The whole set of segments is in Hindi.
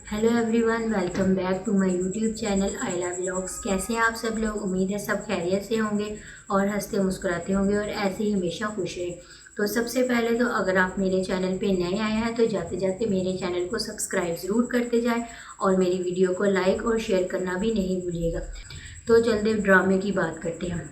Hello everyone, welcome back to my YouTube channel I love vlogs. कैसे हैं आप सब लोग? उम्मीद है सब खैरियत से होंगे और हंसते मुस्कुराते होंगे और ऐसे ही हमेशा खुश रहें। तो सबसे पहले तो अगर आप मेरे चैनल पे नए आए हैं तो जाते जाते मेरे चैनल को सब्सक्राइब ज़रूर करते जाएं और मेरी वीडियो को लाइक और शेयर करना भी नहीं भूलिएगा। तो जल्दी ड्रामे की बात करते हैं।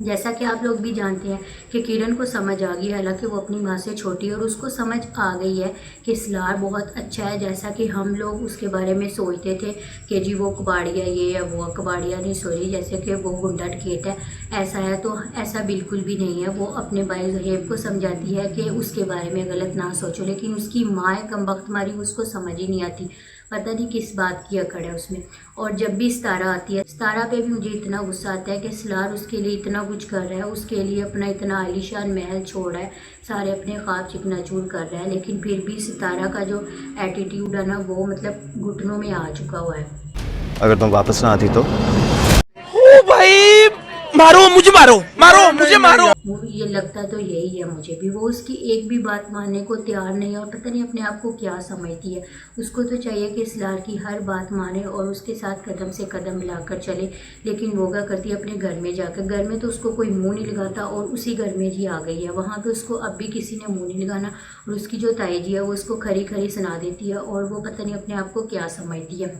जैसा कि आप लोग भी जानते हैं कि किरण को समझ आ गई है, हालांकि वो अपनी माँ से छोटी है और उसको समझ आ गई है कि सिलार बहुत अच्छा है। जैसा कि हम लोग उसके बारे में सोचते थे कि जी वो कबाड़िया ये या वो कबाड़िया नहीं, सॉरी, जैसे कि वो गुंडा डकैत है, ऐसा है। तो ऐसा बिल्कुल भी नहीं है। वो अपने भाई ज़ुहैब को समझाती है कि उसके बारे में गलत ना सोचो, लेकिन उसकी माँ कमबख्त मारी, उसको समझ ही नहीं आती। पता नहीं किस बात की अकड़ है उसमें। और जब भी सितारा आती है, सितारा पे भी मुझे इतना गुस्सा आता है कि सिलार उसके लिए इतना कुछ कर रहा है, उसके लिए अपना इतना आलीशान महल छोड़ रहा है, सारे अपने ख्वाब चिकनाचूर कर रहा है, लेकिन फिर भी सितारा का जो एटीट्यूड है ना, वो मतलब घुटनों में आ चुका हुआ है। अगर तुम वापस ना आती तो ओ भाई, मारो मुझे, मारो मारो मुझे, मारो। ये लगता तो यही है मुझे भी। वो उसकी एक भी बात मानने को तैयार नहीं है और पता नहीं अपने आप को क्या समझती है। उसको तो चाहिए कि सिलार की हर बात माने और उसके साथ कदम से कदम मिलाकर चले, लेकिन वो क्या करती है अपने घर में जाकर। घर में तो उसको कोई मुंह नहीं लगाता और उसी घर में जी आ गई है। वहाँ पे उसको अब भी किसी ने मुंह नहीं लगाना और उसकी जो ताई जी है वो उसको खरी खरी सुना देती है और वो पता नहीं अपने आप को क्या समझती है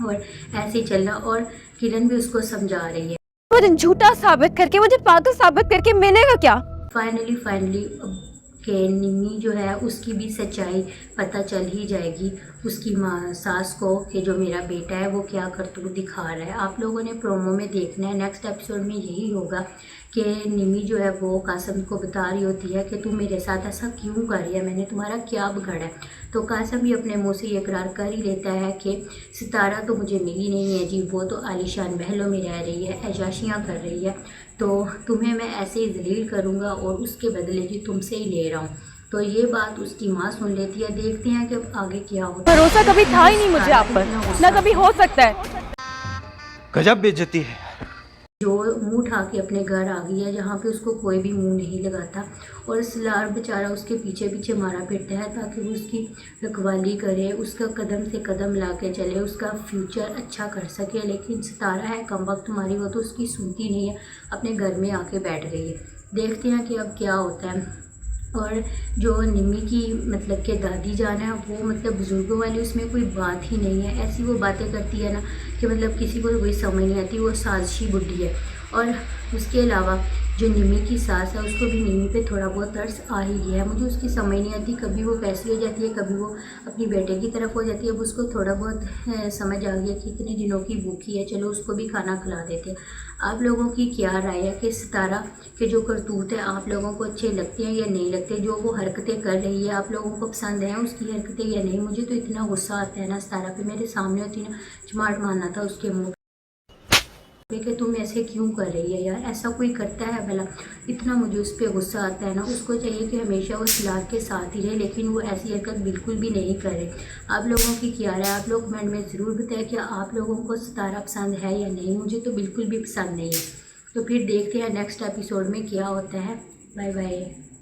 और ऐसे ही चलना। और किरण भी उसको समझा रही है। मुझे झूठा साबित करके, मुझे पागल साबित करके मिलेगा क्या? फाइनली के निमी जो है उसकी भी सच्चाई पता चल ही जाएगी उसकी माँ सास को कि जो मेरा बेटा है वो क्या करतूत दिखा रहा है। आप लोगों ने प्रोमो में देखना है। नेक्स्ट एपिसोड में यही होगा कि निमी जो है वो कासम को बता रही होती है कि तू मेरे साथ ऐसा क्यों कर रही है, मैंने तुम्हारा क्या बिगाड़ा है। तो कासम भी अपने मुँह से ये इकरार कर ही लेता है कि सितारा तो मुझे मिली नहीं है जी, वो तो आलीशान महलों में रह रही है, ऐशाशियाँ कर रही है, तो तुम्हें मैं ऐसे ही जलील करूँगा और उसके बदले जी तुमसे ही ले रहा हूँ। तो ये बात उसकी माँ सुन लेती है। देखते हैं कि अब आगे क्या होता है। भरोसा कभी था ही नहीं मुझे आप पर, ना कभी हो सकता है। गजब बेइज्जती है। जो मुंह उठा के अपने घर आ गई है जहाँ पे उसको कोई भी मुंह नहीं लगाता और सिलार बेचारा उसके पीछे पीछे मारा फिरता है ताकि वो उसकी रखवाली करे, उसका कदम से कदम ला के चले, उसका फ्यूचर अच्छा कर सके। लेकिन सितारा है कमबख्त तुम्हारी, वो तो उसकी सुनती नहीं है, अपने घर में आके बैठ गई है। देखते हैं कि अब क्या होता है। और जो निमी की मतलब कि दादी जान है वो मतलब बुज़ुर्गों वाली, उसमें कोई बात ही नहीं है। ऐसी वो बातें करती है ना कि मतलब किसी को कोई समझ नहीं आती, वो साजिशी बुढ़ी है। और उसके अलावा जो निमी की सास है उसको भी निमी पे थोड़ा बहुत तरस आ ही गया है। मुझे उसकी समझ नहीं आती, कभी वो कैसी हो जाती है, कभी वो अपनी बेटे की तरफ हो जाती है। अब उसको थोड़ा बहुत समझ आ गया कि इतने दिनों की भूखी है, चलो उसको भी खाना खिला देते हैं। आप लोगों की क्या राय है कि सितारा के जो करतूत है आप लोगों को अच्छे लगते हैं या नहीं लगते? जो वो हरकतें कर रही है आप लोगों को पसंद हैं उसकी हरकतें या नहीं? मुझे तो इतना गुस्सा आता है ना सितारा पे, मेरे सामने होती ना चमाट मारना था उसके मुँह पे कि तुम ऐसे क्यों कर रही है यार, ऐसा कोई करता है भला? इतना मुझे उस पर गुस्सा आता है ना। उसको चाहिए कि हमेशा वो सिलार के साथ ही रहे, लेकिन वो ऐसी हरकत बिल्कुल भी नहीं करे। आप लोगों की क्या राय, आप लोग कमेंट में ज़रूर बताएं कि आप लोगों को सितारा पसंद है या नहीं। मुझे तो बिल्कुल भी पसंद नहीं है। तो फिर देखते हैं नेक्स्ट एपिसोड में क्या होता है। Bye bye.